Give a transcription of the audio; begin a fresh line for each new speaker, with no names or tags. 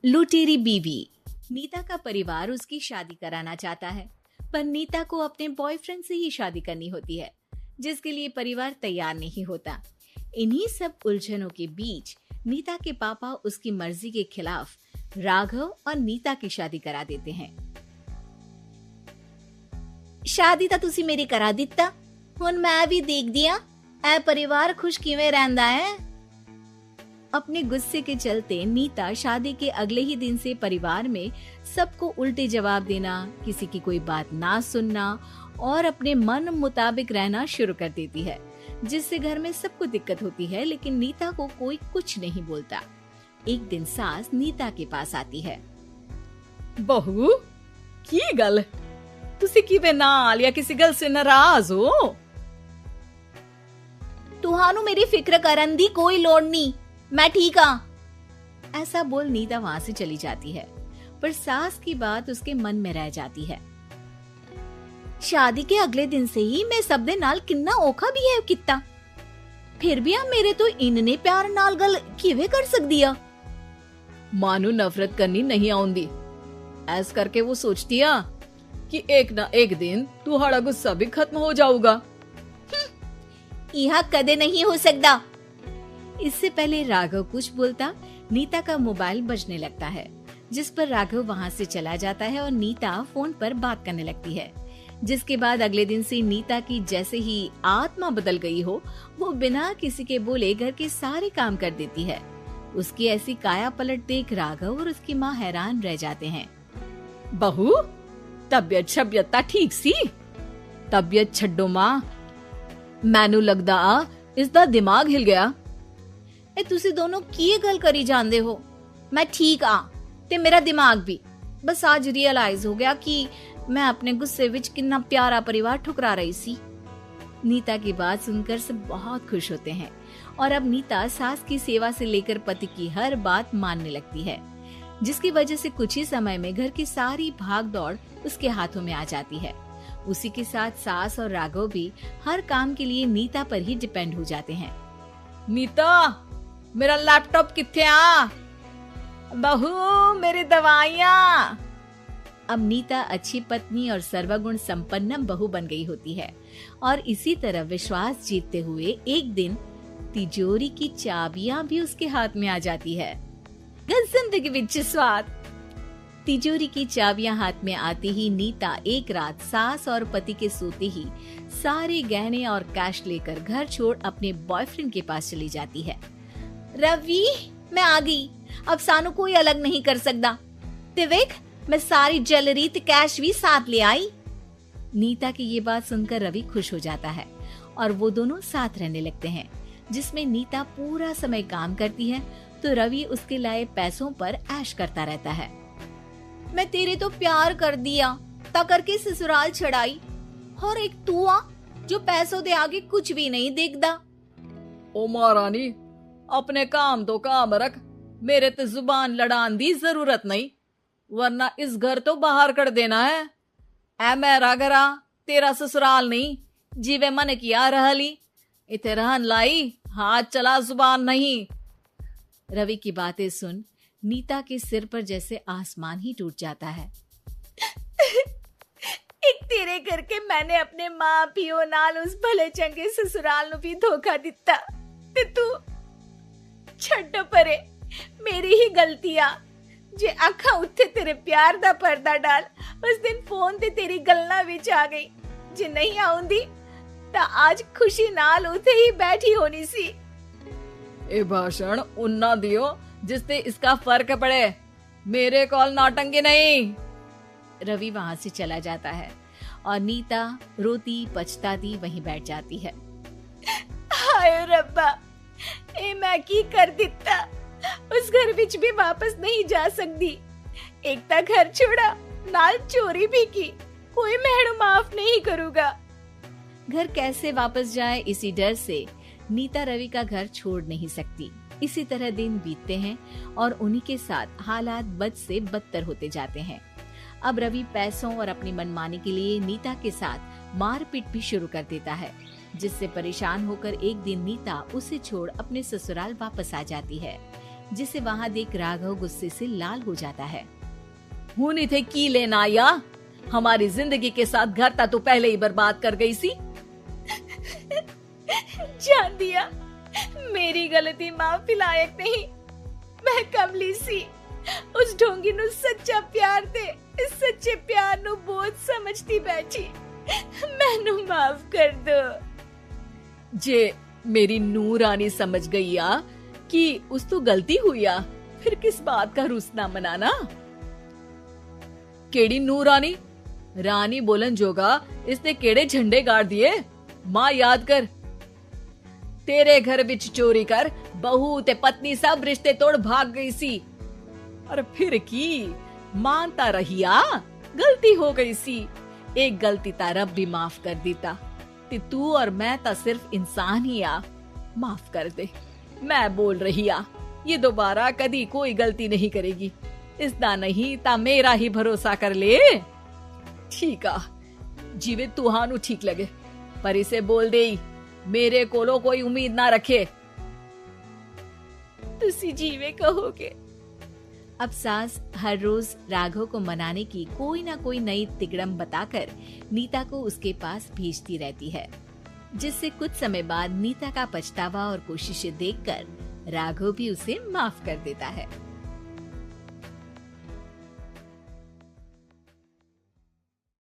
लुटेरी बीवी। नीता का परिवार उसकी शादी कराना चाहता है, पर नीता को अपने बॉयफ्रेंड से ही शादी करनी होती है, जिसके लिए परिवार तैयार नहीं होता। इन्हीं सब उलझनों के बीच नीता के पापा उसकी मर्जी के खिलाफ राघव और नीता की शादी करा देते हैं। शादी ਤਾਂ ਤੁਸੀਂ ਮੇਰੀ ਕਰਾ ਦਿੱਤਾ, ਹੁਣ मैं भी देख दिया ऐ परिवार खुश किवें रहंदा है। अपने गुस्से के चलते नीता शादी के अगले ही दिन से परिवार में सबको उल्टे जवाब देना, किसी की कोई बात ना सुनना और अपने मन मुताबिक रहना शुरू कर देती है, जिससे घर में सबको दिक्कत होती है, लेकिन नीता को कोई कुछ नहीं बोलता। एक दिन सास नीता के पास आती है।
बहू की गल, तुसी किवें नाल या किसी गल से नाराज हो?
तुहानू मेरी फिक्र करन दी कोई लोड़ नहीं, मैं ठीक हाँ। ऐसा बोल नीता वहां से चली जाती है, पर सास की बात उसके मन में रह जाती है। शादी के अगले दिन से ही मैं सब दे नाल किन्ना औखा भी है कित्ता, फिर भी आ मेरे तो इन्ने प्यार नाल गल किवें कर सकदी आ।
मानू नफरत करनी नहीं आउंदी, ऐस करके वो सोचती है कि एक ना एक दिन तुम्हारा गुस्सा भी खत्म हो जाऊगा।
यह कदे नहीं हो सकता। इससे पहले राघव कुछ बोलता, नीता का मोबाइल बजने लगता है, जिस पर राघव वहां से चला जाता है और नीता फोन पर बात करने लगती है। जिसके बाद अगले दिन से नीता की जैसे ही आत्मा बदल गई हो, वो बिना किसी के बोले घर के सारे काम कर देती है। उसकी ऐसी काया पलट देख राघव और उसकी माँ हैरान रह जाते हैं।
बहू तबियत शबियत ठीक सी? तबियत छड्डो मां, मैनू लगदा इसदा दिमाग हिल गया।
ए तुसी दोनों की गल करी जांदे हो? मैं ठीक आ ते मेरा दिमाग भी। बस आज रियलाइज हो गया कि मैं अपने गुस्से विच कितना प्यारा परिवार ठुकरा रही सी। नीता की बात सुनकर सब बहुत खुश होते हैं और अब नीता सास की सेवा से लेकर पति की हर बात मानने लगती है, जिसकी वजह से कुछ ही समय में घर की सारी भाग दौड़ उसके हाथों में आ जाती है। उसी के साथ सास और राघव भी हर काम के लिए नीता पर ही डिपेंड हो जाते हैं।
नीता मेरा लैपटॉप किथे आ? बहू मेरी दवाइयाँ।
अब नीता अच्छी पत्नी और सर्वगुण संपन्न बहू बन गई होती है और इसी तरह विश्वास जीतते हुए एक दिन तिजोरी की चाबियां भी उसके हाथ में आ जाती है। जिंदगी विच स्वाद। तिजोरी की चाबियां हाथ में आती ही नीता एक रात सास और पति के सोते ही सारे गहने और कैश लेकर घर छोड़ अपने बॉयफ्रेंड के पास चली जाती है। रवि मैं आ गई, अब सानू कोई अलग नहीं कर सकता। देख मैं सारी ज्वेलरी ते कैश भी साथ ले आई। नीता की ये बात सुनकर रवि खुश हो जाता है और वो दोनों साथ रहने लगते हैं, जिसमें नीता पूरा समय काम करती है तो रवि उसके लाए पैसों पर ऐश करता रहता है। मैं तेरे तो प्यार कर दिया ता करके ससुराल छड़ाई, और एक तू आ जो पैसों दे आगे कुछ भी नहीं देखदा।
ओ महारानी अपने काम तो काम रख, मेरे ते जुबान लड़ान दी जरूरत नहीं, वरना इस घर तो बाहर कर देना है। ऐ मेरा घरा तेरा ससुराल नहीं, जीवे मन किया रहली इथे रहन लाई, हाथ चला जुबान नहीं।
रवि की बातें सुन नीता के सिर पर जैसे आसमान ही टूट जाता है। एक तेरे करके मैंने अपने माँ पियो नाल उस भले चंगे ससुराल नु भी धोखा दिता ते तू छड्ड परे, मेरी ही गलती आ जे अखा उत्थे तेरे प्यार दा पर्दा डाल उस दिन फोन ते तेरी गलना विच आ गई। जे नहीं आउंदी ता आज खुशी नाल उथे ही बैठी होनी सी।
ए भाषण उन्ना दियो जिससे इसका फर्क पड़े, मेरे कॉल नौटंकी नहीं।
रवि वहां से चला जाता है और नीता रोती पछताती वहीं बैठ जाती है। हाय रब्बा, ए मैं की कर दिता, उस घर विच भी वापस नहीं जा सकती। एक ता घर छोड़ा नाल चोरी भी की, कोई मेहणु माफ नहीं करूंगा। घर कैसे वापस जाए इसी डर से नीता रवि का घर छोड़ नहीं सकती। इसी तरह दिन बीतते हैं और उन्हीं के साथ हालात बद से बदतर होते जाते हैं। अब रवि पैसों और अपनी मनमानी के लिए नीता के साथ मारपीट भी शुरू कर देता है, जिससे परेशान होकर एक दिन नीता उसे छोड़ अपने ससुराल वापस आ जाती है। जिसे वहाँ देख राघव गुस्से से लाल हो जाता है।
हूं थे की लेना या हमारी जिंदगी के साथ घर ता तो पहले ही बर्बाद कर गई सी।
जान दिया, मेरी गलती माफी लायक नहीं। मैं कमली सी उस ढोंगी नु सच्चा प्यार दे, इस सच्चे प्यार नु बोझ समझती बैठी। मैनू माफ कर दो।
जे मेरी नूर रानी समझ गई आ कि उस तो गलती हुई आ, फिर किस बात का रूसना मनाना। केड़ी नूर रानी? रानी बोलन जोगा इसने केड़े झंडे गाड़ दिए? मां याद कर, तेरे घर बिच चोरी कर बहू ते पत्नी सब रिश्ते तोड़ भाग गई सी। और फिर की मानता रहिया, गलती हो गई सी। एक गलती ता रब भी माफ कर देता ते तू और मैं ता सिर्फ इंसान ही आ। माफ कर दे, मैं बोल रही आ, ये दोबारा कदी कोई गलती नहीं करेगी। इसदा नहीं ता मेरा ही भरोसा कर ले। ठीक आ, जिवे तुहानू ठीक लगे, पर इसे बोल दे मेरे कोलो कोई उम्मीद ना रखे।
तुसी जीवे कहोगे। अब सास हर रोज राघव को मनाने की कोई ना कोई नई तिगड़म बताकर नीता को उसके पास भेजती रहती है, जिससे कुछ समय बाद नीता का पछतावा और कोशिशें देखकर राघव भी उसे माफ कर देता है।